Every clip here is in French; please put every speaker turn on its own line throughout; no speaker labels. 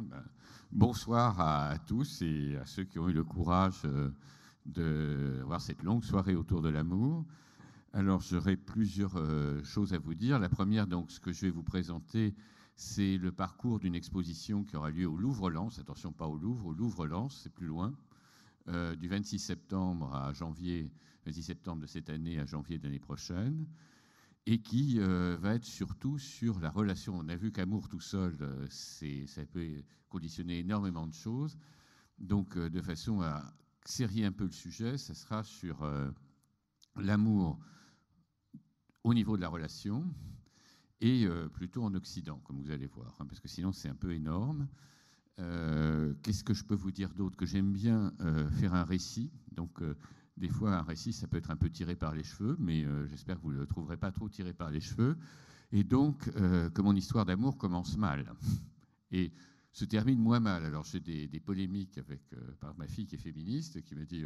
Ben, bonsoir à tous et à ceux qui ont eu le courage de voir cette longue soirée autour de l'amour. Alors, j'aurai plusieurs choses à vous dire. La première, donc, ce que je vais vous présenter, c'est le parcours d'une exposition qui aura lieu au Louvre-Lens. Attention, pas au Louvre, au Louvre-Lens, c'est plus loin. Du 26 septembre à janvier, 26 septembre de cette année à janvier de l'année prochaine, et qui va être surtout sur la relation. On a vu qu'amour tout seul, ça peut conditionner énormément de choses. Donc, de façon à serrer un peu le sujet, ça sera sur l'amour au niveau de la relation et plutôt en Occident, comme vous allez voir, hein, parce que sinon c'est un peu énorme. Qu'est-ce que je peux vous dire d'autre? Que j'aime bien faire un récit. Donc, des fois, un récit, ça peut être un peu tiré par les cheveux, mais j'espère que vous ne le trouverez pas trop tiré par les cheveux. Et donc, que mon histoire d'amour commence mal et se termine moins mal. Alors, j'ai des polémiques avec par ma fille qui est féministe, qui me dit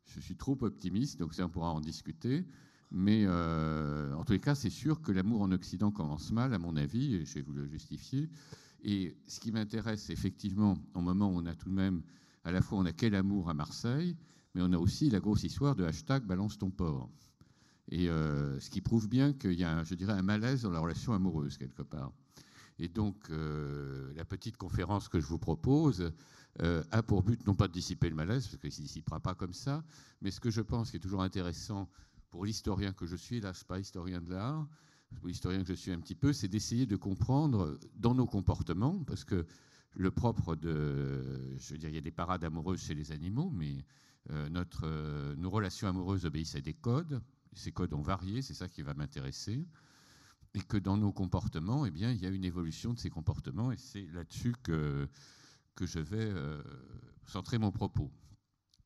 je suis trop optimiste, donc ça, on pourra en discuter. Mais en tous les cas, c'est sûr que l'amour en Occident commence mal, à mon avis, et je vais vous le justifier. Et ce qui m'intéresse, effectivement, au moment où on a tout de même, à la fois, on a Quel amour à Marseille, mais on a aussi la grosse histoire de hashtag Balance ton porc. Et ce qui prouve bien qu'il y a, je dirais, un malaise dans la relation amoureuse, quelque part. Et donc, la petite conférence que je vous propose a pour but, non pas de dissiper le malaise, parce qu'il ne se dissipera pas comme ça, mais ce que je pense qui est toujours intéressant pour l'historien que je suis, là, je ne suis pas historien de l'art, pour l'historien que je suis un petit peu, c'est d'essayer de comprendre dans nos comportements, parce que le propre de... Je veux dire, il y a des parades amoureuses chez les animaux, mais nos relations amoureuses obéissent à des codes. Ces codes ont varié, c'est ça qui va m'intéresser. Et que dans nos comportements, eh bien, il y a une évolution de ces comportements, et c'est là-dessus que je vais centrer mon propos.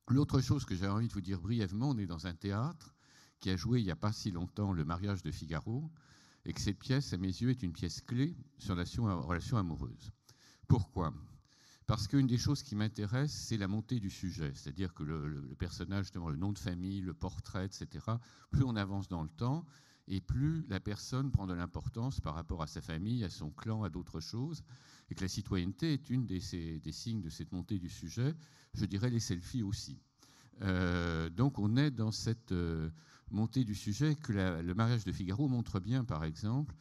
L'autre chose que j'ai envie de vous dire brièvement, on est dans un théâtre qui a joué il n'y a pas si longtemps Le Mariage de Figaro, et que cette pièce, à mes yeux, est une pièce clé sur la relation amoureuse. Pourquoi ? Parce qu'une des choses qui m'intéresse, c'est la montée du sujet, c'est-à-dire que le personnage, justement, le nom de famille, le portrait, etc., plus on avance dans le temps, et plus la personne prend de l'importance par rapport à sa famille, à son clan, à d'autres choses, et que la citoyenneté est une des signes de cette montée du sujet, je dirais les selfies aussi. Donc on est dans cette montée du sujet que le Mariage de Figaro montre bien, par exemple.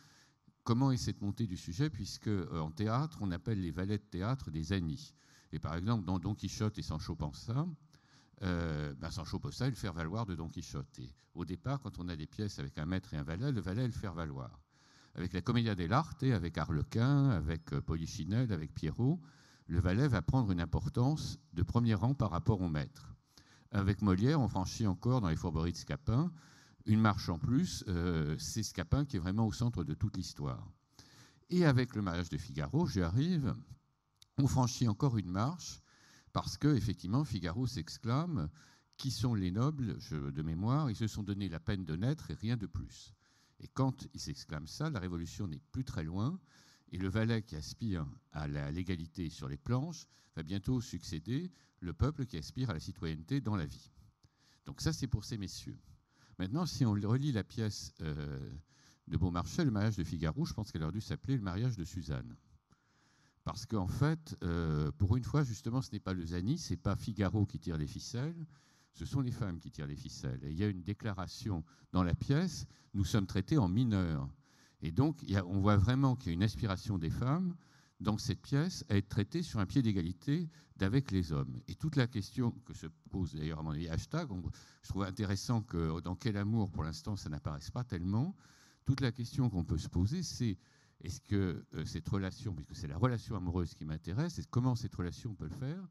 Comment est cette montée du sujet, puisque en théâtre, on appelle les valets de théâtre des amis. Et par exemple, dans Don Quichotte et Sancho Panza, Sancho Panza est le faire-valoir de Don Quichotte. Et au départ, quand on a des pièces avec un maître et un valet, le valet est le faire-valoir. Avec la Commedia dell'arte, avec Arlequin, avec Polichinelle, avec Pierrot, le valet va prendre une importance de premier rang par rapport au maître. Avec Molière, on franchit encore dans les fourberies de Scapin une marche en plus, c'est Scapin qui est vraiment au centre de toute l'histoire. Et avec Le Mariage de Figaro, j'y arrive, on franchit encore une marche, parce que effectivement, Figaro s'exclame « Qui sont les nobles ?» De mémoire, ils se sont donné la peine de naître et rien de plus. Et quand il s'exclame ça, la révolution n'est plus très loin, et le valet qui aspire à l'égalité sur les planches va bientôt succéder le peuple qui aspire à la citoyenneté dans la vie. Donc ça, c'est pour ces messieurs. Maintenant, si on relit la pièce de Beaumarchais, Le Mariage de Figaro, je pense qu'elle aurait dû s'appeler Le Mariage de Suzanne. Parce qu'en fait, pour une fois, justement, ce n'est pas le Zani, ce n'est pas Figaro qui tire les ficelles, ce sont les femmes qui tirent les ficelles. Et il y a une déclaration dans la pièce, nous sommes traités en mineurs. Et donc, on voit vraiment qu'il y a une aspiration des femmes dans cette pièce à être traitées sur un pied d'égalité d'avec les hommes. Et toute la question que se pose d'ailleurs à mon avis, hashtag, je trouve intéressant que dans Quel amour, pour l'instant, ça n'apparaisse pas tellement. Toute la question qu'on peut se poser, c'est est-ce que cette relation, puisque c'est la relation amoureuse qui m'intéresse, est comment cette relation peut le faire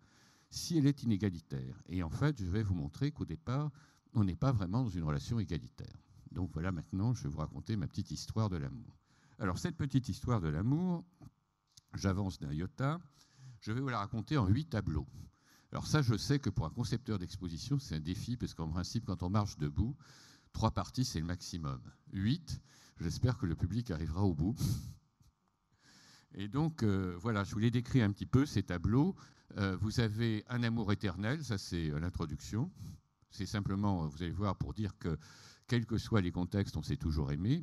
si elle est inégalitaire. Et en fait, je vais vous montrer qu'au départ, on n'est pas vraiment dans une relation égalitaire. Donc voilà, maintenant, je vais vous raconter ma petite histoire de l'amour. Alors, cette petite histoire de l'amour, j'avance d'un iota, je vais vous la raconter en 8 tableaux. Alors ça, je sais que pour un concepteur d'exposition, c'est un défi, parce qu'en principe, quand on marche debout, 3 parties, c'est le maximum. 8, j'espère que le public arrivera au bout. Et donc, voilà, je vous les décris un petit peu, ces tableaux. Vous avez un amour éternel, ça c'est l'introduction. C'est simplement, vous allez voir, pour dire que, quels que soient les contextes, on s'est toujours aimé.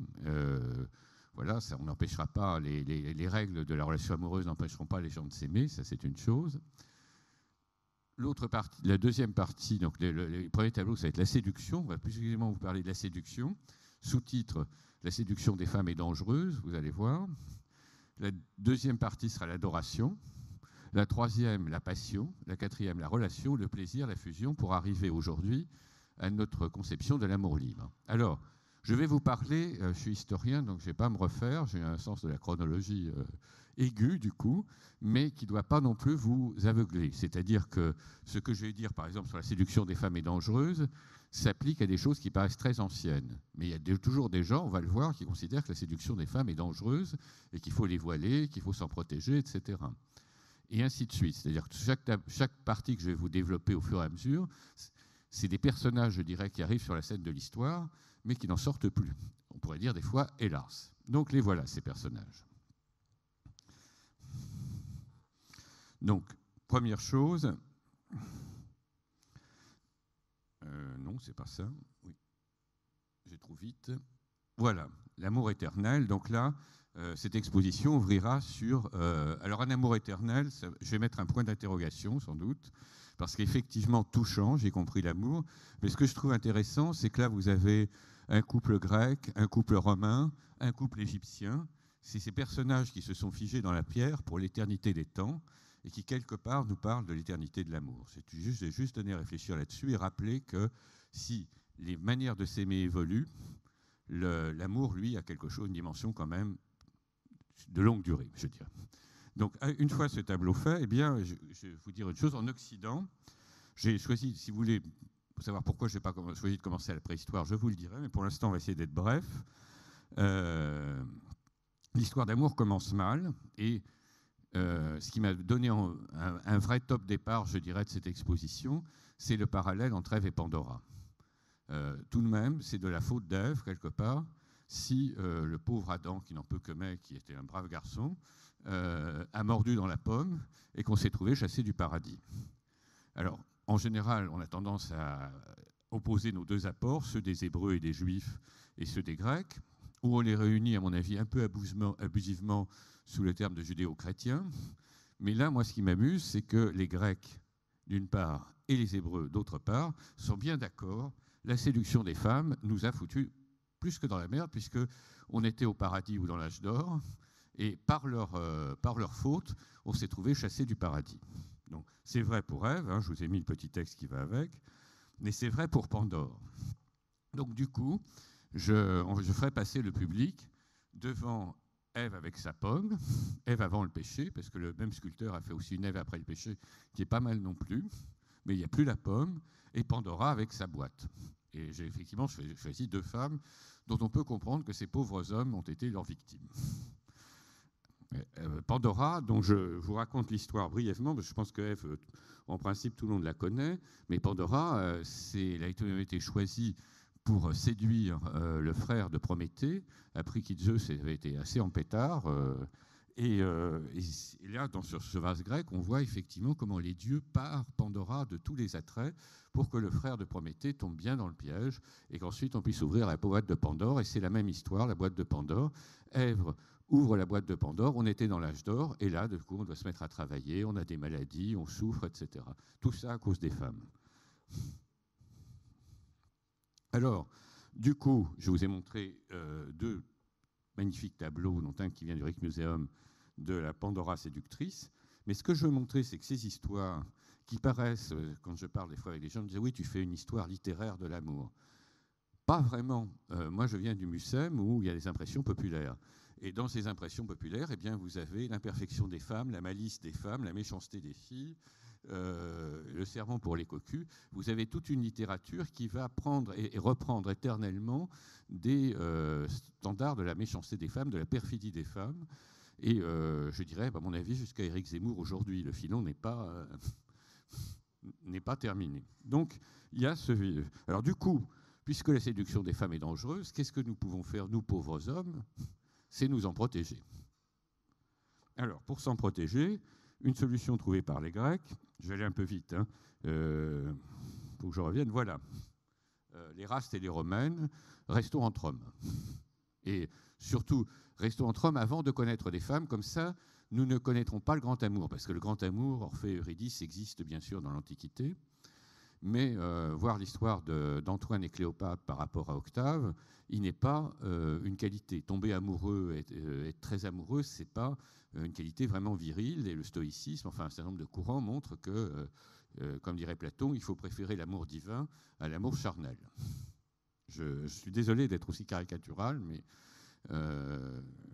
Voilà, ça, on n'empêchera pas, les règles de la relation amoureuse n'empêcheront pas les gens de s'aimer, ça c'est une chose. L'autre partie, la deuxième partie, donc le premier tableau, ça va être la séduction. On va plus exactement vous parler de la séduction. Sous-titre, la séduction des femmes est dangereuse, vous allez voir. La deuxième partie sera l'adoration. La troisième, la passion. La quatrième, la relation, le plaisir, la fusion, pour arriver aujourd'hui à notre conception de l'amour libre. Alors, je vais vous parler, je suis historien, donc je ne vais pas me refaire, j'ai un sens de la chronologie aigu du coup, mais qui ne doit pas non plus vous aveugler. C'est-à-dire que ce que je vais dire, par exemple, sur la séduction des femmes est dangereuse, s'applique à des choses qui paraissent très anciennes. Mais il y a toujours des gens, on va le voir, qui considèrent que la séduction des femmes est dangereuse et qu'il faut les voiler, qu'il faut s'en protéger, etc. Et ainsi de suite. C'est-à-dire que chaque partie que je vais vous développer au fur et à mesure, c'est des personnages, je dirais, qui arrivent sur la scène de l'histoire, mais qui n'en sortent plus. On pourrait dire des fois, hélas. Donc les voilà, ces personnages. Donc, première chose... non, c'est pas ça. Oui, j'ai trop vite. Voilà, l'amour éternel. Donc là, cette exposition ouvrira sur... alors, un amour éternel, je vais mettre un point d'interrogation, sans doute, parce qu'effectivement, tout change, y compris l'amour. Mais ce que je trouve intéressant, c'est que là, vous avez un couple grec, un couple romain, un couple égyptien. C'est ces personnages qui se sont figés dans la pierre pour l'éternité des temps et qui, quelque part, nous parlent de l'éternité de l'amour. J'ai juste donné à réfléchir là-dessus et rappeler que si les manières de s'aimer évoluent, l'amour, lui, a quelque chose, une dimension quand même de longue durée, je dirais. Donc, une fois ce tableau fait, eh bien, je vais vous dire une chose. En Occident, j'ai choisi, si vous voulez savoir pourquoi je n'ai pas choisi de commencer à la préhistoire, je vous le dirai, mais pour l'instant, on va essayer d'être bref. L'histoire d'amour commence mal, et ce qui m'a donné un vrai top départ, je dirais, de cette exposition, c'est le parallèle entre Ève et Pandora. Tout de même, c'est de la faute d'Ève, quelque part, si le pauvre Adam, qui n'en peut que mais, qui était un brave garçon, a mordu dans la pomme et qu'on s'est trouvé chassé du paradis. Alors, en général, on a tendance à opposer nos deux apports, ceux des Hébreux et des Juifs et ceux des Grecs, où on les réunit, à mon avis, un peu abusivement sous le terme de judéo-chrétiens. Mais là, moi, ce qui m'amuse, c'est que les Grecs, d'une part, et les Hébreux, d'autre part, sont bien d'accord. La séduction des femmes nous a foutus plus que dans la merde, puisqu'on était au paradis ou dans l'âge d'or, et par leur faute, on s'est trouvé chassé du paradis. Donc, c'est vrai pour Ève, hein, je vous ai mis le petit texte qui va avec, mais c'est vrai pour Pandore. Donc, du coup, je ferai passer le public devant Ève avec sa pomme, Ève avant le péché, parce que le même sculpteur a fait aussi une Ève après le péché, qui est pas mal non plus, mais il n'y a plus la pomme, et Pandora avec sa boîte. Et j'ai effectivement choisi deux femmes dont on peut comprendre que ces pauvres hommes ont été leurs victimes. Pandora, dont je vous raconte l'histoire brièvement, parce que je pense que Ève, en principe, tout le monde la connaît, mais Pandora, elle a été choisie pour séduire le frère de Prométhée, après qui Zeus avait été assez en pétard. Et là, sur ce vase grec, on voit effectivement comment les dieux parent Pandora de tous les attraits pour que le frère de Prométhée tombe bien dans le piège et qu'ensuite on puisse ouvrir la boîte de Pandore. Et c'est la même histoire, la boîte de Pandore. Ève ouvre la boîte de Pandore, on était dans l'âge d'or, et là, du coup, on doit se mettre à travailler, on a des maladies, on souffre, etc. Tout ça à cause des femmes. Alors, du coup, je vous ai montré deux magnifiques tableaux, dont un qui vient du Rijksmuseum, de la Pandora séductrice. Mais ce que je veux montrer, c'est que ces histoires qui paraissent, quand je parle des fois avec les gens, ils me disent « Oui, tu fais une histoire littéraire de l'amour ». Pas vraiment. Moi, je viens du Mucem, où il y a des impressions populaires. Et dans ces impressions populaires, eh bien, vous avez l'imperfection des femmes, la malice des femmes, la méchanceté des filles, le serment pour les cocus. Vous avez toute une littérature qui va prendre et reprendre éternellement des standards de la méchanceté des femmes, de la perfidie des femmes. Et je dirais, à mon avis, jusqu'à Éric Zemmour aujourd'hui, le filon n'est pas terminé. Donc, il y a ce... Alors du coup, puisque la séduction des femmes est dangereuse, qu'est-ce que nous pouvons faire, nous, pauvres hommes ? C'est nous en protéger. Alors, pour s'en protéger, une solution trouvée par les Grecs, je vais aller un peu vite, hein, faut que je revienne, voilà. Les Rastes et les Romaines, restons entre hommes. Et surtout, restons entre hommes avant de connaître des femmes, comme ça, nous ne connaîtrons pas le grand amour, parce que le grand amour, Orphée et Eurydice, existe bien sûr dans l'Antiquité, mais voir l'histoire d'Antoine et Cléopâtre par rapport à Octave, il n'est pas une qualité. Tomber amoureux, être très amoureux, ce n'est pas une qualité vraiment virile, et le stoïcisme, enfin un certain nombre de courants montrent que, comme dirait Platon, il faut préférer l'amour divin à l'amour charnel. Je suis désolé d'être aussi caricatural, mais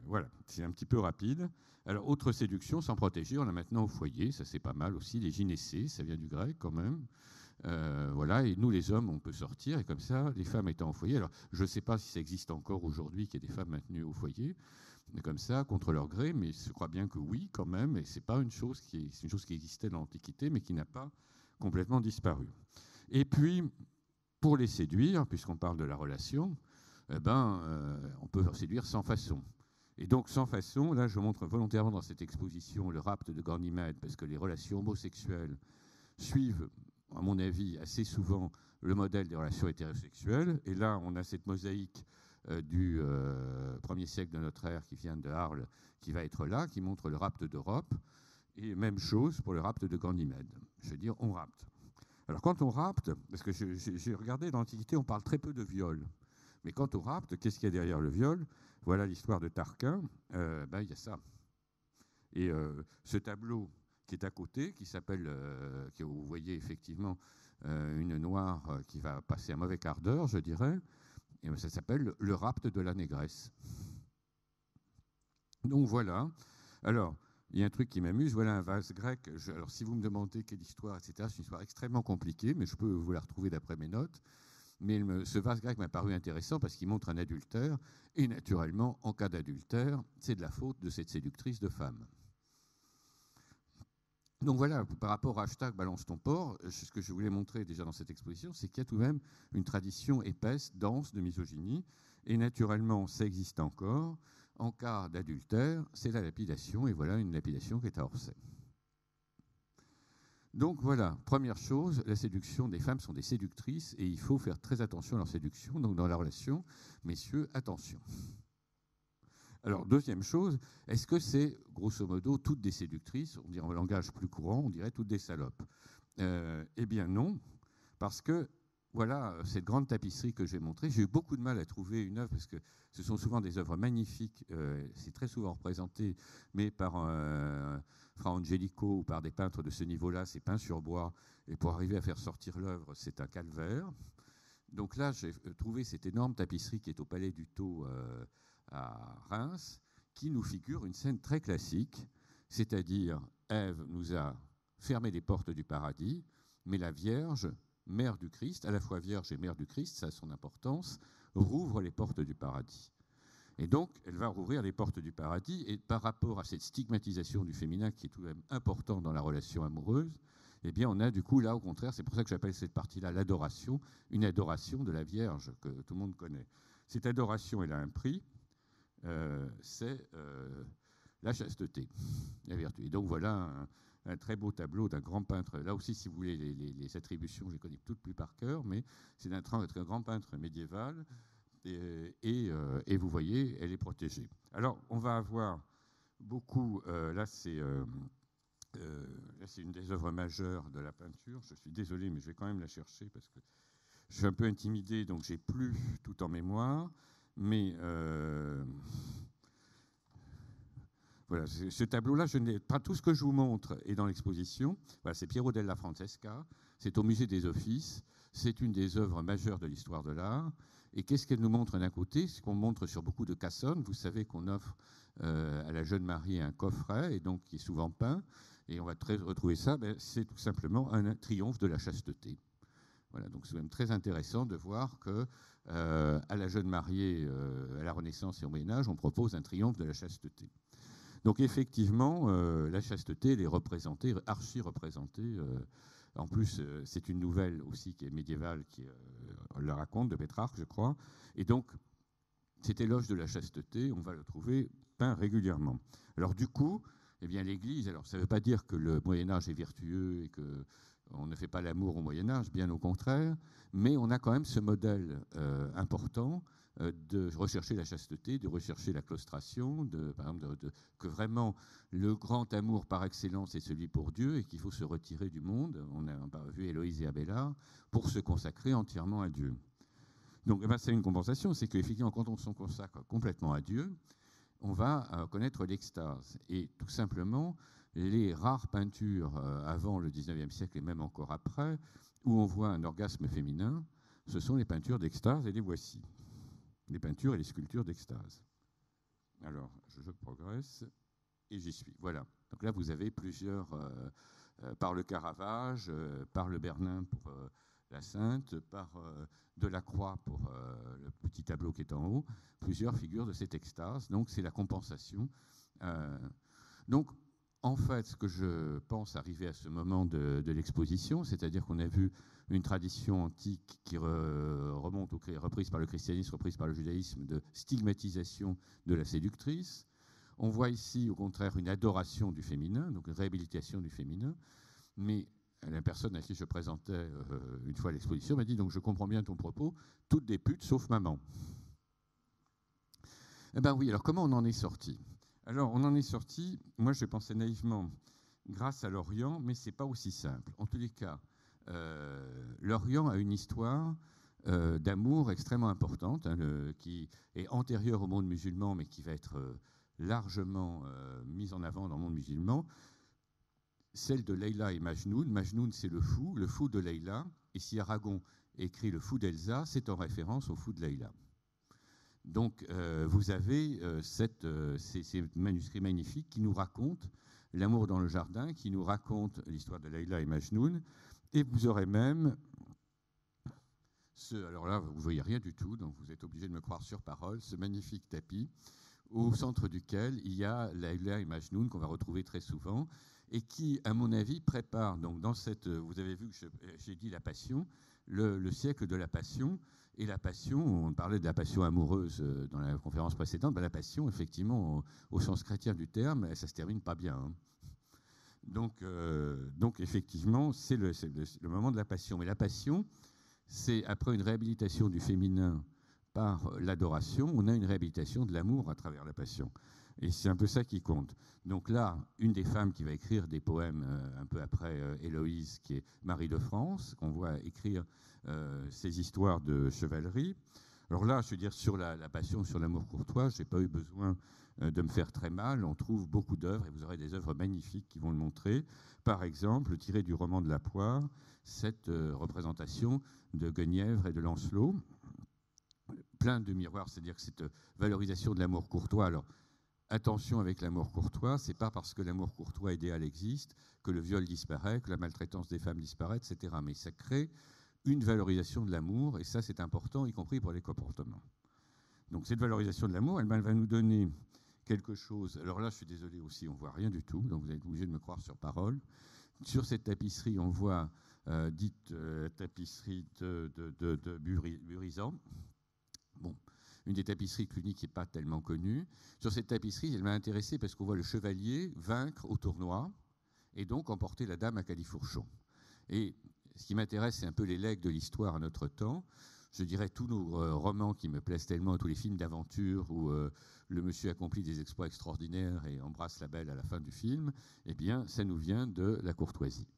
voilà, c'est un petit peu rapide. Alors, autre séduction, sans protéger, on a maintenant au foyer, ça c'est pas mal aussi, les gynécées, ça vient du grec quand même. Voilà, et nous les hommes, on peut sortir, et comme ça, les femmes étant au foyer. Alors, je ne sais pas si ça existe encore aujourd'hui, qu'il y ait des femmes maintenues au foyer, comme ça, contre leur gré, mais je crois bien que oui, quand même, et c'est pas une chose c'est une chose qui existait dans l'Antiquité, mais qui n'a pas complètement disparu. Et puis, pour les séduire, puisqu'on parle de la relation, on peut séduire sans façon. Et donc, sans façon, là, je montre volontairement dans cette exposition le rapt de Ganymède, parce que les relations homosexuelles suivent, à mon avis, assez souvent le modèle des relations hétérosexuelles. Et là, on a cette mosaïque du 1er siècle de notre ère qui vient de Arles, qui va être là, qui montre le rapt d'Europe. Et même chose pour le rapt de Ganymède. Je veux dire, on rapte. Alors, quand on rapte, parce que j'ai regardé dans l'Antiquité, on parle très peu de viol. Mais quand on rapte, qu'est-ce qu'il y a derrière le viol? Voilà l'histoire de Tarquin. Il y a ça. Et ce tableau qui est à côté, qui s'appelle, que vous voyez effectivement une noire qui va passer un mauvais quart d'heure, je dirais, et ça s'appelle le rapt de la négresse. Donc voilà. Alors, il y a un truc qui m'amuse. Voilà un vase grec. Alors, si vous me demandez quelle histoire, etc., c'est une histoire extrêmement compliquée, mais je peux vous la retrouver d'après mes notes. Mais ce vase grec m'a paru intéressant parce qu'il montre un adultère. Et naturellement, en cas d'adultère, c'est de la faute de cette séductrice de femme. Donc voilà, par rapport au hashtag Balance ton porc, ce que je voulais montrer déjà dans cette exposition, c'est qu'il y a tout de même une tradition épaisse, dense de misogynie. Et naturellement, ça existe encore. En cas d'adultère, c'est la lapidation. Et voilà une lapidation qui est à Orsay. Donc voilà, première chose, la séduction des femmes sont des séductrices et il faut faire très attention à leur séduction. Donc dans la relation, messieurs, attention. Alors deuxième chose, est-ce que c'est grosso modo toutes des séductrices? On dirait en langage plus courant, on dirait toutes des salopes. Eh bien non, parce que voilà cette grande tapisserie que j'ai montrée. J'ai eu beaucoup de mal à trouver une œuvre parce que ce sont souvent des œuvres magnifiques. C'est très souvent représenté, mais par Fra Angelico ou par des peintres de ce niveau-là, c'est peint sur bois. Et pour arriver à faire sortir l'œuvre, c'est un calvaire. Donc là, j'ai trouvé cette énorme tapisserie qui est au Palais du Tau à Reims, qui nous figure une scène très classique, c'est-à-dire Ève nous a fermé les portes du paradis, mais la Vierge, mère du Christ, à la fois Vierge et mère du Christ, ça a son importance, rouvre les portes du paradis. Et donc, elle va rouvrir les portes du paradis, et par rapport à cette stigmatisation du féminin qui est tout de même importante dans la relation amoureuse, eh bien, on a du coup, là, au contraire, c'est pour ça que j'appelle cette partie-là l'adoration, une adoration de la Vierge que tout le monde connaît. Cette adoration, elle a un prix, c'est la chasteté, la vertu. Et donc, voilà un très beau tableau d'un grand peintre. Là aussi, si vous voulez, les attributions, je les connais toutes plus par cœur, mais c'est d'un très grand peintre médiéval. Et vous voyez, elle est protégée. Alors, on va avoir beaucoup... là, c'est une des œuvres majeures de la peinture. Je suis désolé, mais je vais quand même la chercher parce que je suis un peu intimidé, donc j'ai plus tout en mémoire. Mais voilà, ce tableau-là, pas tout ce que je vous montre est dans l'exposition. Voilà, c'est Piero della Francesca. C'est au Musée des Offices. C'est une des œuvres majeures de l'histoire de l'art. Et qu'est-ce qu'elle nous montre d'un côté? C'est qu'on montre sur beaucoup de cassonnes. Vous savez qu'on offre à la jeune mariée un coffret, et donc qui est souvent peint. Et on va retrouver ça. C'est tout simplement un triomphe de la chasteté. Voilà, donc c'est même très intéressant de voir que à la jeune mariée, à la Renaissance et au Moyen Âge, on propose un triomphe de la chasteté. Donc effectivement, la chasteté, elle est représentée, archi-représentée. En plus, c'est une nouvelle aussi qui est médiévale, on la raconte, de Pétrarque, je crois. Et donc, cet éloge de la chasteté, on va le trouver peint régulièrement. Alors du coup, eh bien, l'Église, alors ça ne veut pas dire que le Moyen-Âge est vertueux et qu'on ne fait pas l'amour au Moyen-Âge, bien au contraire, mais on a quand même ce modèle important de rechercher la chasteté, de rechercher la claustration, par exemple, que vraiment le grand amour par excellence est celui pour Dieu et qu'il faut se retirer du monde. On a vu Héloïse et Abélard pour se consacrer entièrement à Dieu. Donc c'est une compensation, c'est qu'effectivement, quand on se consacre complètement à Dieu, on va connaître l'extase. Et tout simplement, les rares peintures avant le 19e siècle et même encore après, où on voit un orgasme féminin, ce sont les peintures d'extase et les voici. Les peintures et les sculptures d'extase. Alors, je progresse et j'y suis. Voilà. Donc là, vous avez plusieurs, par le Caravage, par le Bernin pour la Sainte, par Delacroix pour le petit tableau qui est en haut, plusieurs figures de cette extase. Donc, c'est la compensation. Donc, en fait, ce que je pense arriver à ce moment de l'exposition, c'est-à-dire qu'on a vu une tradition antique qui remonte reprise par le christianisme, reprise par le judaïsme, de stigmatisation de la séductrice. On voit ici, au contraire, une adoration du féminin, donc une réhabilitation du féminin. Mais la personne à qui je présentais une fois l'exposition m'a dit, donc je comprends bien ton propos, toutes des putes sauf maman. Eh bien oui, alors comment on en est sorti ? Alors, on en est sorti, moi je pensais naïvement, grâce à l'Orient, mais ce n'est pas aussi simple. En tous les cas, l'Orient a une histoire d'amour extrêmement importante, hein, qui est antérieure au monde musulman, mais qui va être largement mise en avant dans le monde musulman, celle de Leïla et Majnoun. Majnoun, c'est le fou de Leïla, et si Aragon écrit le fou d'Elsa, c'est en référence au fou de Leïla. Donc, vous avez ces manuscrits magnifiques qui nous racontent l'amour dans le jardin, qui nous racontent l'histoire de Leïla et Majnoun. Et vous aurez même alors là, vous ne voyez rien du tout, donc vous êtes obligé de me croire sur parole, ce magnifique tapis, au centre duquel il y a Leïla et Majnoun, qu'on va retrouver très souvent, et qui, à mon avis, prépare, donc dans cette, vous avez vu que j'ai dit la Passion, le siècle de la Passion. Et la passion, on parlait de la passion amoureuse dans la conférence précédente, la passion, effectivement, au sens chrétien du terme, ça ne se termine pas bien. Hein. Donc, effectivement, c'est le moment de la passion. Mais la passion, c'est après une réhabilitation du féminin par l'adoration, on a une réhabilitation de l'amour à travers la passion. Et c'est un peu ça qui compte. Donc là, une des femmes qui va écrire des poèmes un peu après Héloïse, qui est Marie de France, qu'on voit écrire ces histoires de chevalerie. Alors là, je veux dire, sur la passion, sur l'amour courtois, je n'ai pas eu besoin de me faire très mal. On trouve beaucoup d'œuvres, et vous aurez des œuvres magnifiques qui vont le montrer. Par exemple, tiré du roman de La Poire, cette représentation de Guenièvre et de Lancelot, plein de miroirs, c'est-à-dire que cette valorisation de l'amour courtois. Alors, attention avec l'amour courtois, c'est pas parce que l'amour courtois idéal existe que le viol disparaît, que la maltraitance des femmes disparaît, etc. Mais ça crée une valorisation de l'amour, et ça c'est important, y compris pour les comportements. Donc cette valorisation de l'amour, elle va nous donner quelque chose. Alors là, je suis désolé aussi, on voit rien du tout, donc vous êtes obligé de me croire sur parole. Sur cette tapisserie, on voit dite tapisserie de Burizan. Bon, une des tapisseries cluniques qui n'est pas tellement connue. Sur cette tapisserie, elle m'a intéressé parce qu'on voit le chevalier vaincre au tournoi et donc emporter la dame à califourchon. Et ce qui m'intéresse, c'est un peu les legs de l'histoire à notre temps. Je dirais tous nos romans qui me plaisent tellement, tous les films d'aventure où le monsieur accomplit des exploits extraordinaires et embrasse la belle à la fin du film, eh bien, ça nous vient de la courtoisie.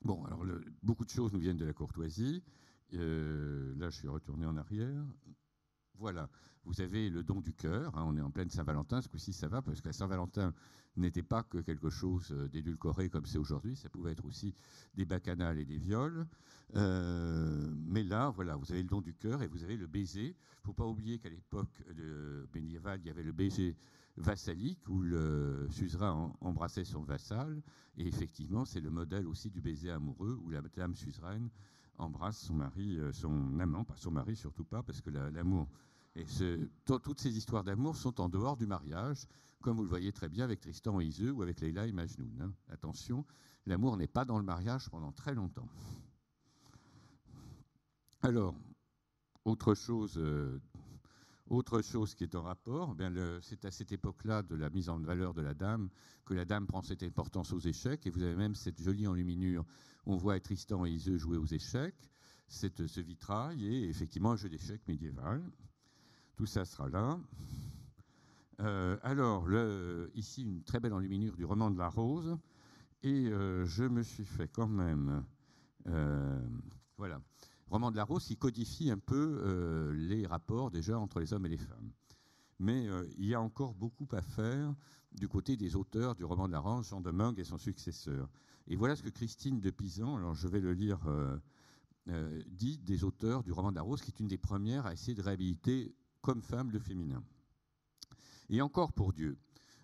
Bon, alors beaucoup de choses nous viennent de la courtoisie. Là, je suis retourné en arrière. Voilà, vous avez le don du cœur, hein, on est en pleine Saint-Valentin, ce coup-ci ça va, parce que la Saint-Valentin n'était pas que quelque chose d'édulcoré comme c'est aujourd'hui, ça pouvait être aussi des bacchanales et des viols. Mais là, voilà, vous avez le don du cœur et vous avez le baiser. Il ne faut pas oublier qu'à l'époque médiévale, il y avait le baiser vassalique, où le suzerain embrassait son vassal, et effectivement, c'est le modèle aussi du baiser amoureux, où la dame suzeraine embrasse son mari, son amant, pas son mari, surtout pas, parce que l'amour... Et toutes ces histoires d'amour sont en dehors du mariage, comme vous le voyez très bien avec Tristan et Iseult ou avec Leïla et Majnoun. Hein. Attention, l'amour n'est pas dans le mariage pendant très longtemps. Alors, autre chose qui est en rapport, c'est à cette époque-là de la mise en valeur de la dame que la dame prend cette importance aux échecs. Et vous avez même cette jolie enluminure, on voit Tristan et Iseult jouer aux échecs. ce vitrail et effectivement un jeu d'échecs médiéval. Tout ça sera là. Alors, ici, une très belle enluminure du roman de la Rose. Et je me suis fait quand même... voilà. Roman de la Rose qui codifie un peu les rapports déjà entre les hommes et les femmes. Mais il y a encore beaucoup à faire du côté des auteurs du roman de la Rose, Jean de Meung et son successeur. Et voilà ce que Christine de Pisan, alors je vais le lire, dit des auteurs du roman de la Rose, qui est une des premières à essayer de réhabiliter comme femme le féminin. Et encore pour Dieu,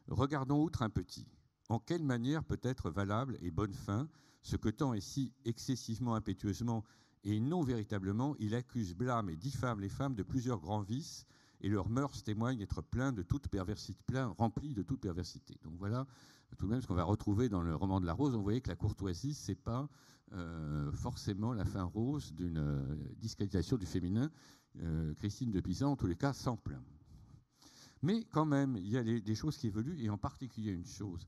regardons outre un petit. En quelle manière peut être valable et bonne fin ce que tant et si excessivement impétueusement et non véritablement il accuse, blâme et diffame les femmes de plusieurs grands vices et leurs mœurs témoignent être pleins de toute perversité, remplis de toute perversité. Donc voilà tout de même ce qu'on va retrouver dans le roman de la Rose. On voyait que la courtoisie, c'est pas forcément la fin rose d'une disqualification du féminin. Christine de Pisan, en tous les cas, s'en plaint. Mais quand même, il y a des choses qui évoluent, et en particulier une chose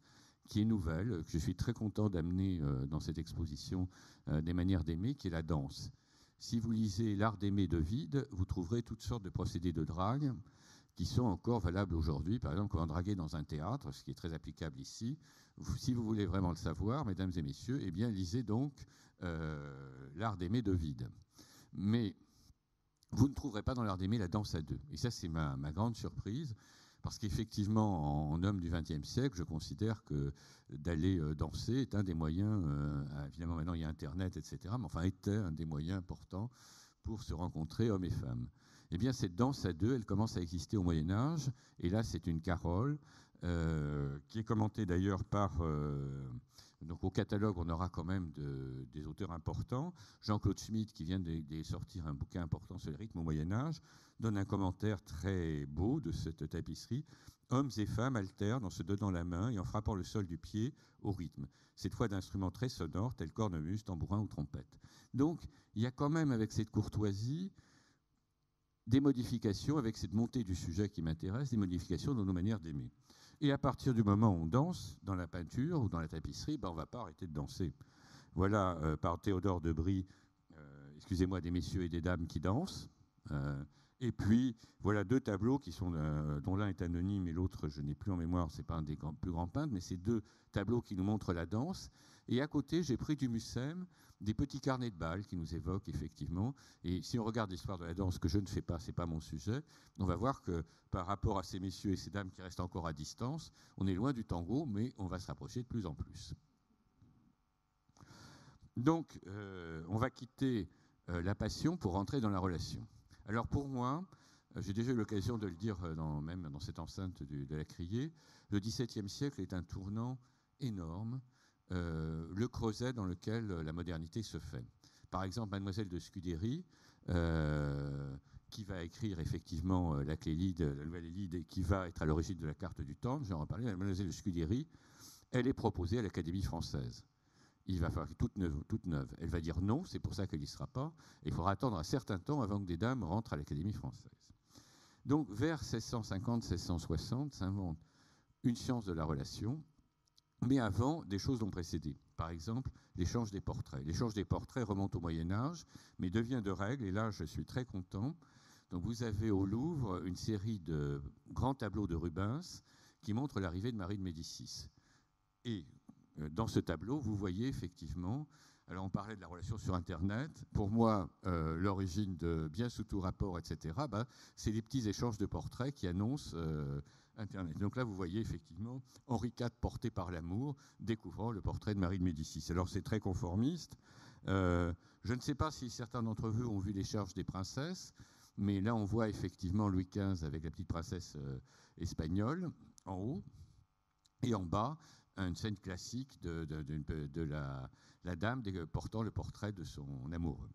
qui est nouvelle, que je suis très content d'amener dans cette exposition des manières d'aimer, qui est la danse. Si vous lisez L'art d'aimer d'Ovide, vous trouverez toutes sortes de procédés de drague qui sont encore valables aujourd'hui. Par exemple, comment draguer dans un théâtre, ce qui est très applicable ici. Si vous voulez vraiment le savoir, mesdames et messieurs, eh bien, lisez donc L'art d'aimer d'Ovide. Mais vous ne trouverez pas dans l'art d'aimer la danse à deux. Et ça, c'est ma grande surprise. Parce qu'effectivement, en homme du XXe siècle, je considère que d'aller danser est un des moyens, évidemment maintenant il y a Internet, etc., mais enfin était un des moyens importants pour se rencontrer, hommes et femmes. Eh bien, cette danse à deux, elle commence à exister au Moyen-Âge, et là c'est une carole qui est commentée d'ailleurs par... donc au catalogue, on aura quand même des auteurs importants. Jean-Claude Schmitt, qui vient de sortir un bouquin important sur les rythmes au Moyen-Âge, donne un commentaire très beau de cette tapisserie. Hommes et femmes alternent en se donnant la main et en frappant le sol du pied au rythme, cette fois d'instruments très sonores tels cornemuse, tambourin ou trompette. Donc, il y a quand même avec cette courtoisie des modifications, avec cette montée du sujet qui m'intéresse, des modifications dans nos manières d'aimer. Et à partir du moment où on danse dans la peinture ou dans la tapisserie, on ne va pas arrêter de danser. Voilà, par Théodore de Bry, excusez-moi, des messieurs et des dames qui dansent. Et puis, voilà deux tableaux qui sont, dont l'un est anonyme et l'autre, je n'ai plus en mémoire, ce n'est pas un des plus grands peintres, mais c'est deux tableaux qui nous montrent la danse. Et à côté, j'ai pris du Mussem des petits carnets de balles qui nous évoquent effectivement. Et si on regarde l'histoire de la danse, que je ne fais pas, ce n'est pas mon sujet, on va voir que par rapport à ces messieurs et ces dames qui restent encore à distance, on est loin du tango, mais on va se rapprocher de plus en plus. Donc, on va quitter la passion pour rentrer dans la relation. Alors pour moi, j'ai déjà eu l'occasion de le dire même dans cette enceinte de la Criée, le XVIIe siècle est un tournant énorme, le creuset dans lequel la modernité se fait. Par exemple, Mademoiselle de Scudéry, qui va écrire effectivement la Clélide, la nouvelle Élide, et qui va être à l'origine de la carte du temps, j'en ai parlé, Mademoiselle de Scudéry, elle est proposée à l'Académie française. Il va falloir toute neuve. Elle va dire non, c'est pour ça qu'elle n'y sera pas. Et il faudra attendre un certain temps avant que des dames rentrent à l'Académie française. Donc, vers 1650-1660, s'invente une science de la relation, mais avant, des choses l'ont précédé. Par exemple, l'échange des portraits. L'échange des portraits remonte au Moyen-Âge, mais devient de règle, et là, je suis très content. Donc, vous avez au Louvre une série de grands tableaux de Rubens qui montrent l'arrivée de Marie de Médicis. Et dans ce tableau, vous voyez effectivement, alors on parlait de la relation sur Internet, pour moi, l'origine de bien sous tout rapport, etc., c'est les petits échanges de portraits qui annoncent Internet. Donc là, vous voyez effectivement Henri IV porté par l'amour, découvrant le portrait de Marie de Médicis. Alors c'est très conformiste. Je ne sais pas si certains d'entre vous ont vu les charges des princesses, mais là on voit effectivement Louis XV avec la petite princesse espagnole en haut, et en bas, une scène classique de la dame portant le portrait de son amoureux.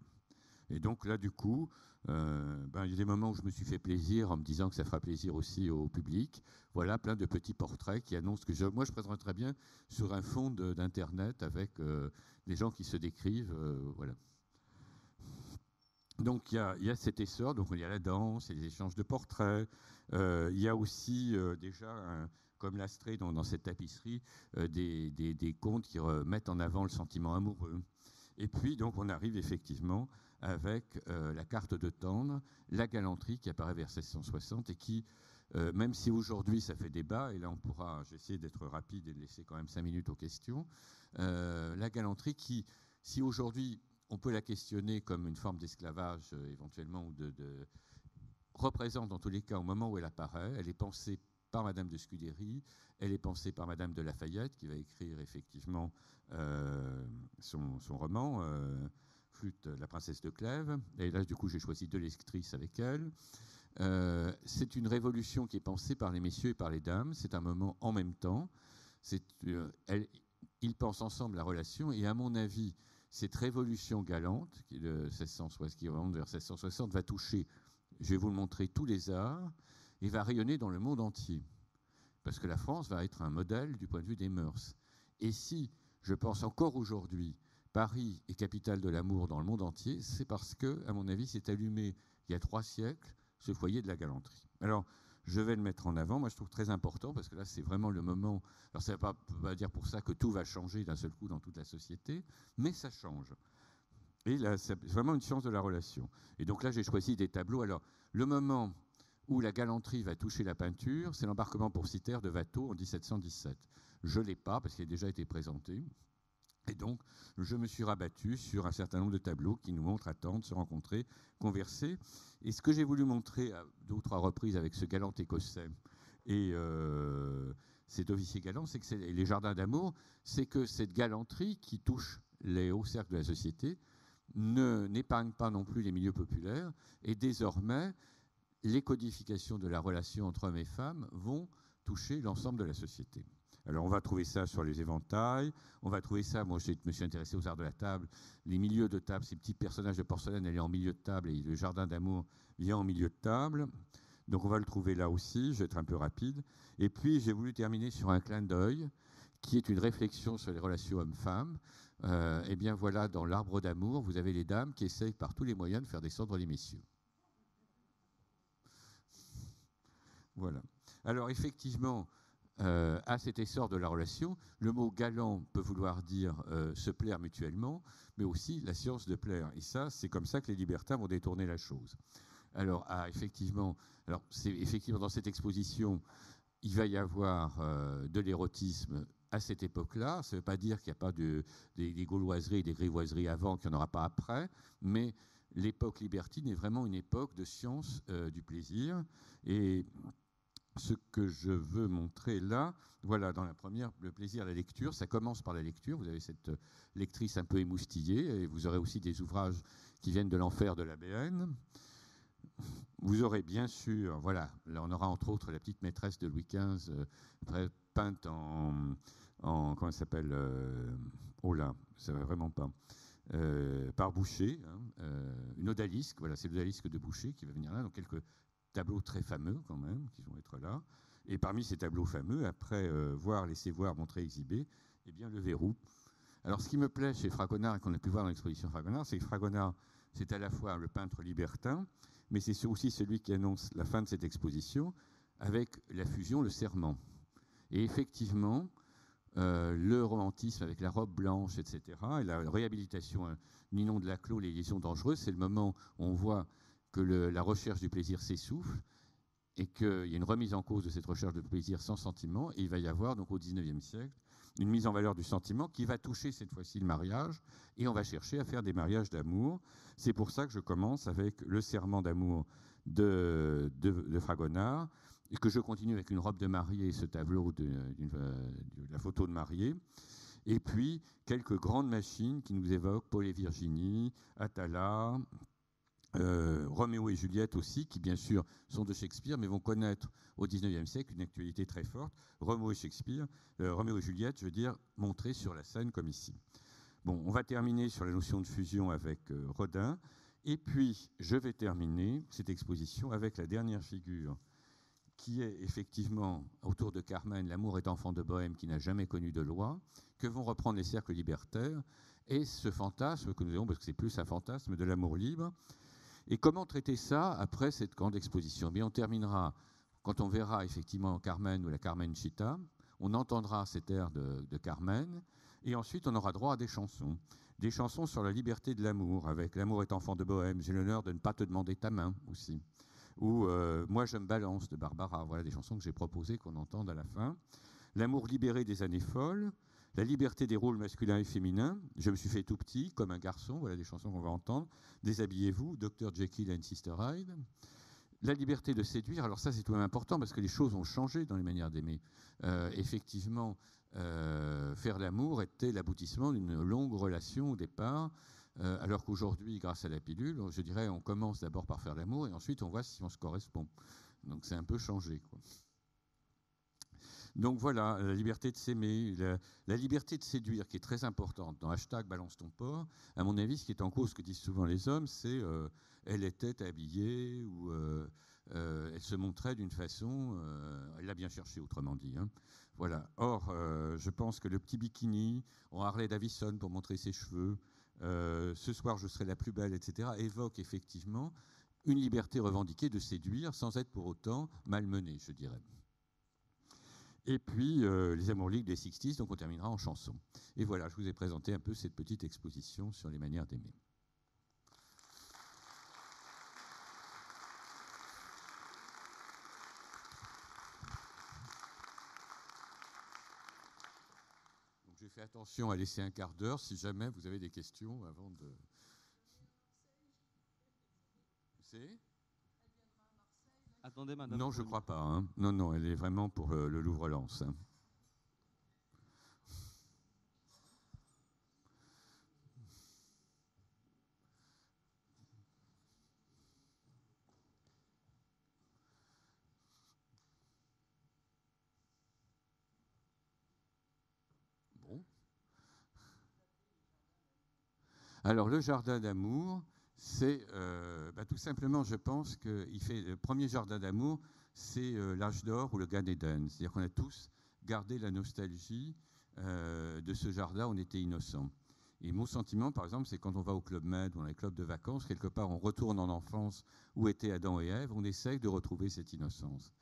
Et donc là, du coup, il y a des moments où je me suis fait plaisir en me disant que ça fera plaisir aussi au public. Voilà, plein de petits portraits qui annoncent que moi, je présenterais bien sur un fond d'Internet avec des gens qui se décrivent. Voilà. Donc il y a cet essor, donc il y a la danse, il y a les échanges de portraits. Il y a aussi déjà comme Lastrée dans cette tapisserie, des contes qui remettent en avant le sentiment amoureux. Et puis, donc, on arrive effectivement avec la carte de Tendre, la galanterie qui apparaît vers 1660 et qui, même si aujourd'hui ça fait débat, et là j'essaie d'être rapide et de laisser quand même 5 minutes aux questions, la galanterie qui, si aujourd'hui on peut la questionner comme une forme d'esclavage éventuellement, ou représente en tous les cas au moment où elle apparaît, elle est pensée par Madame de Scudéry, elle est pensée par Madame de Lafayette, qui va écrire effectivement son roman, Flûte, la princesse de Clèves. Et là, du coup, j'ai choisi 2 lectrices avec elle. C'est une révolution qui est pensée par les messieurs et par les dames. C'est un moment en même temps. Ils pensent ensemble la relation, et à mon avis, cette révolution galante, qui remonte vers 1660, va toucher, je vais vous le montrer, tous les arts, et va rayonner dans le monde entier. Parce que la France va être un modèle du point de vue des mœurs. Et si, je pense encore aujourd'hui, Paris est capitale de l'amour dans le monde entier, c'est parce que, à mon avis, c'est allumé il y a 3 siècles ce foyer de la galanterie. Alors, je vais le mettre en avant. Moi, je trouve très important, parce que là, c'est vraiment le moment. Alors, ça ne veut pas dire pour ça que tout va changer d'un seul coup dans toute la société, mais ça change. Et là, c'est vraiment une science de la relation. Et donc là, j'ai choisi des tableaux. Alors, le moment où la galanterie va toucher la peinture, c'est l'embarquement pour Cythère de Watteau en 1717. Je ne l'ai pas, parce qu'il a déjà été présenté. Et donc, je me suis rabattu sur un certain nombre de tableaux qui nous montrent attendre, se rencontrer, converser. Et ce que j'ai voulu montrer à 2 ou 3 reprises avec ce galant écossais et cet officier galant, c'est que les jardins d'amour, c'est que cette galanterie qui touche les hauts cercles de la société n'épargne pas non plus les milieux populaires. Et désormais, les codifications de la relation entre hommes et femmes vont toucher l'ensemble de la société. Alors, on va trouver ça sur les éventails, on va trouver ça, moi je me suis intéressé aux arts de la table, les milieux de table, ces petits personnages de porcelaine, elle est en milieu de table, et le jardin d'amour vient en milieu de table. Donc, on va le trouver là aussi, je vais être un peu rapide. Et puis, j'ai voulu terminer sur un clin d'œil, qui est une réflexion sur les relations hommes-femmes. Eh bien, voilà, dans l'Arbre d'amour, vous avez les dames qui essayent par tous les moyens de faire descendre les messieurs. Voilà. Alors, effectivement, à cet essor de la relation, le mot galant peut vouloir dire se plaire mutuellement, mais aussi la science de plaire. Et ça, c'est comme ça que les libertins vont détourner la chose. Alors, c'est effectivement dans cette exposition, il va y avoir de l'érotisme à cette époque-là. Ça ne veut pas dire qu'il n'y a pas des gauloiseries et des grivoiseries avant, qu'il n'y en aura pas après, mais l'époque libertine est vraiment une époque de science du plaisir. Et ce que je veux montrer là, voilà, dans la première, le plaisir à la lecture, ça commence par la lecture. Vous avez cette lectrice un peu émoustillée, et vous aurez aussi des ouvrages qui viennent de l'enfer de la BN. Vous aurez bien sûr, voilà, là on aura entre autres la petite maîtresse de Louis XV, peinte en comment elle s'appelle, oh là, ça va vraiment pas, par Boucher, une odalisque, voilà, c'est l'odalisque de Boucher qui va venir là, donc quelques tableaux très fameux quand même, qui vont être là. Et parmi ces tableaux fameux, après voir, laisser voir, montrer, exhiber, eh bien le verrou. Alors ce qui me plaît chez Fragonard, et qu'on a pu voir dans l'exposition Fragonard, c'est que Fragonard, c'est à la fois le peintre libertin, mais c'est aussi celui qui annonce la fin de cette exposition avec la fusion, le serment. Et effectivement, le romantisme avec la robe blanche, etc., et la réhabilitation, Ninon de Laclos, les liaisons dangereuses, c'est le moment où on voit que la recherche du plaisir s'essouffle et qu'il y a une remise en cause de cette recherche de plaisir sans sentiment. Et il va y avoir, donc au XIXe siècle, une mise en valeur du sentiment qui va toucher cette fois-ci le mariage, et on va chercher à faire des mariages d'amour. C'est pour ça que je commence avec le serment d'amour de Fragonard, et que je continue avec une robe de mariée, ce tableau de la photo de mariée. Et puis, quelques grandes machines qui nous évoquent Paul et Virginie, Atala, Roméo et Juliette aussi, qui bien sûr sont de Shakespeare, mais vont connaître au XIXe siècle une actualité très forte. Roméo et Juliette, je veux dire, montrés sur la scène comme ici. Bon, on va terminer sur la notion de fusion avec Rodin, et puis je vais terminer cette exposition avec la dernière figure, qui est effectivement autour de Carmen, l'amour est enfant de Bohème qui n'a jamais connu de loi, que vont reprendre les cercles libertaires, et ce fantasme que nous avons, parce que c'est plus un fantasme de l'amour libre. Et comment traiter ça après cette grande exposition ? Eh bien, on terminera, quand on verra effectivement Carmen ou la Carmencita, on entendra cet air de Carmen, et ensuite on aura droit à des chansons. Des chansons sur la liberté de l'amour, avec L'amour est enfant de Bohème, j'ai l'honneur de ne pas te demander ta main aussi. Ou Moi je me balance de Barbara. Voilà des chansons que j'ai proposées qu'on entende à la fin. L'amour libéré des années folles, la liberté des rôles masculins et féminins, je me suis fait tout petit comme un garçon, voilà des chansons qu'on va entendre. Déshabillez-vous, Dr Jekyll and Sister Hyde. La liberté de séduire, alors ça c'est tout de même important parce que les choses ont changé dans les manières d'aimer. Effectivement, faire l'amour était l'aboutissement d'une longue relation au départ, alors qu'aujourd'hui, grâce à la pilule, je dirais, on commence d'abord par faire l'amour et ensuite on voit si on se correspond. Donc c'est un peu changé, quoi. Donc voilà, la liberté de s'aimer, la liberté de séduire qui est très importante. Dans hashtag balance ton porc, à mon avis, ce qui est en cause, ce que disent souvent les hommes, c'est elle était habillée ou elle se montrait d'une façon, elle l'a bien cherché, autrement dit. Hein. Voilà. Or, je pense que le petit bikini, en Harley Davidson pour montrer ses cheveux, ce soir je serai la plus belle, etc., évoque effectivement une liberté revendiquée de séduire sans être pour autant malmenée, je dirais. Et puis, les Amours libres des 60s, donc on terminera en chanson. Et voilà, je vous ai présenté un peu cette petite exposition sur les manières d'aimer. Donc j'ai fait attention à laisser un quart d'heure si jamais vous avez des questions avant de... C'est ?
Attendez, madame.
Non, je ne crois pas. Hein. Non, non, elle est vraiment pour le Louvre-Lens. Hein. Bon. Alors, le jardin d'amour, c'est tout simplement, je pense qu'il fait le premier jardin d'amour, c'est l'âge d'or ou le Gan Eden. C'est-à-dire qu'on a tous gardé la nostalgie de ce jardin, on était innocents. Et mon sentiment, par exemple, c'est quand on va au Club Med ou dans les clubs de vacances, quelque part on retourne en enfance où étaient Adam et Ève, on essaye de retrouver cette innocence.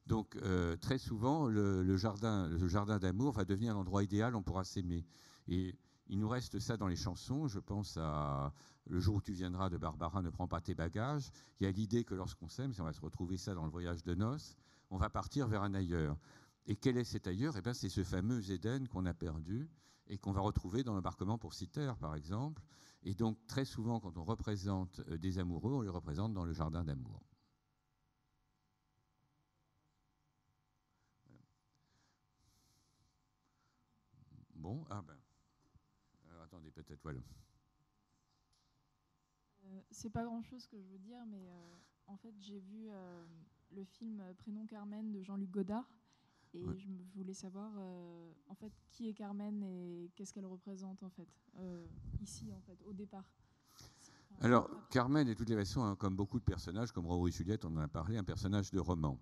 Donc très souvent, le jardin d'amour va devenir l'endroit idéal, on pourra s'aimer. Et il nous reste ça dans les chansons. Je pense à Le jour où tu viendras de Barbara, ne prends pas tes bagages. Il y a l'idée que lorsqu'on s'aime, si on va se retrouver ça dans le voyage de noces, on va partir vers un ailleurs. Et quel est cet ailleurs ? Eh bien, c'est ce fameux Éden qu'on a perdu et qu'on va retrouver dans l'embarquement pour Cythère, par exemple. Et donc, très souvent, quand on représente des amoureux, on les représente dans le jardin d'amour. Bon, alors, attendez, peut-être, voilà.
C'est pas grand-chose que je veux dire, mais en fait, j'ai vu le film Prénom Carmen de Jean-Luc Godard. Et ouais. Je voulais savoir, en fait, qui est Carmen et qu'est-ce qu'elle représente, en fait, ici, en fait, au départ.
Alors, Carmen, de toutes les façons, hein, comme beaucoup de personnages, comme Roméo et Juliette, on en a parlé, un personnage de roman.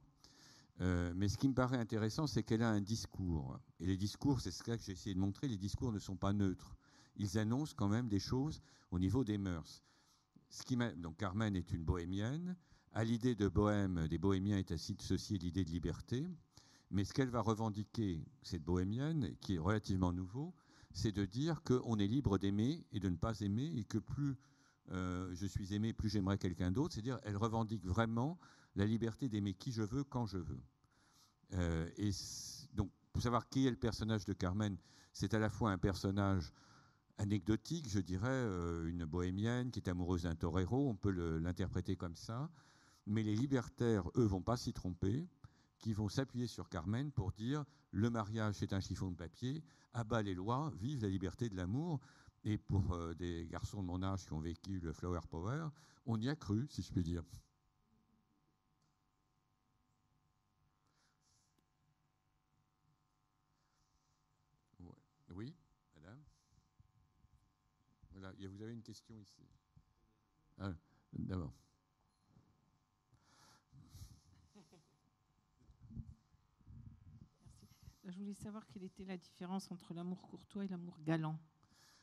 Mais ce qui me paraît intéressant, c'est qu'elle a un discours. Et les discours, c'est ce que j'ai essayé de montrer, les discours ne sont pas neutres. Ils annoncent quand même des choses au niveau des mœurs. Donc Carmen est une bohémienne. À l'idée de bohème, des bohémiens est associée l'idée de liberté. Mais ce qu'elle va revendiquer, cette bohémienne, qui est relativement nouveau, c'est de dire qu'on est libre d'aimer et de ne pas aimer, et que plus je suis aimé, plus j'aimerais quelqu'un d'autre. C'est-à-dire elle revendique vraiment la liberté d'aimer qui je veux, quand je veux. Et donc, pour savoir qui est le personnage de Carmen, c'est à la fois un personnage anecdotique, je dirais, une bohémienne qui est amoureuse d'un torero, on peut l'interpréter comme ça. Mais les libertaires, eux, ne vont pas s'y tromper, qui vont s'appuyer sur Carmen pour dire le mariage, c'est un chiffon de papier, à bas les lois, vive la liberté de l'amour. Et pour des garçons de mon âge qui ont vécu le Flower Power, on y a cru, si je puis dire. Oui, madame. Voilà, vous avez une question ici. Ah, d'abord.
Merci. Je voulais savoir quelle était la différence entre l'amour courtois et l'amour galant.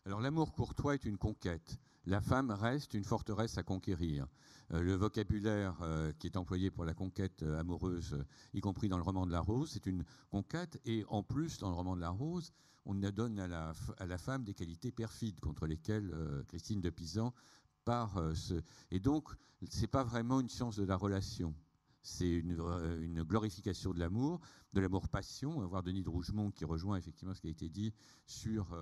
Alors l'amour courtois est une conquête. La femme reste une forteresse à conquérir. Le vocabulaire qui est employé pour la conquête amoureuse, y compris dans le roman de la Rose, c'est une conquête. Et en plus, dans le roman de la Rose, on donne à la femme des qualités perfides contre lesquelles Christine de Pisan part. Et donc, ce n'est pas vraiment une science de la relation. C'est une glorification de l'amour passion. On va voir Denis de Rougemont qui rejoint effectivement ce qui a été dit sur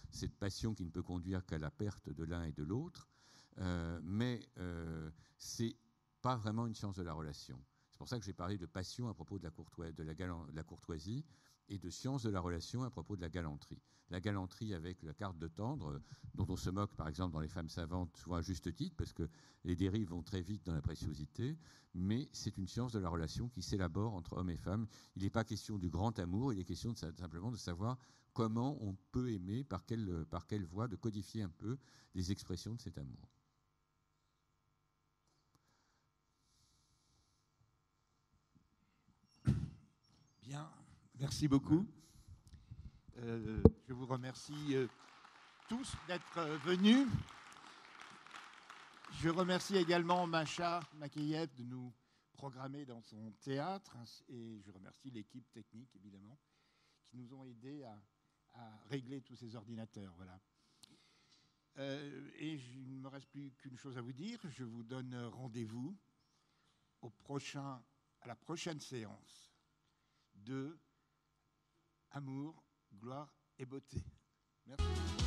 cette passion qui ne peut conduire qu'à la perte de l'un et de l'autre. Mais c'est pas vraiment une science de la relation. C'est pour ça que j'ai parlé de passion à propos de la courtoisie et de science de la relation à propos de la galanterie. La galanterie avec la carte de tendre, dont on se moque par exemple dans Les Femmes savantes, souvent à juste titre, parce que les dérives vont très vite dans la préciosité, mais c'est une science de la relation qui s'élabore entre hommes et femmes. Il n'est pas question du grand amour, il est question simplement de savoir comment on peut aimer, par quelle voie, de codifier un peu les expressions de cet amour.
Bien, merci beaucoup. Je vous remercie tous d'être venus. Je remercie également Macha Makeyev de nous programmer dans son théâtre et je remercie l'équipe technique, évidemment, qui nous ont aidés à régler tous ces ordinateurs. Voilà. Et il ne me reste plus qu'une chose à vous dire. Je vous donne rendez-vous à la prochaine séance de Amour, gloire et beauté. Merci.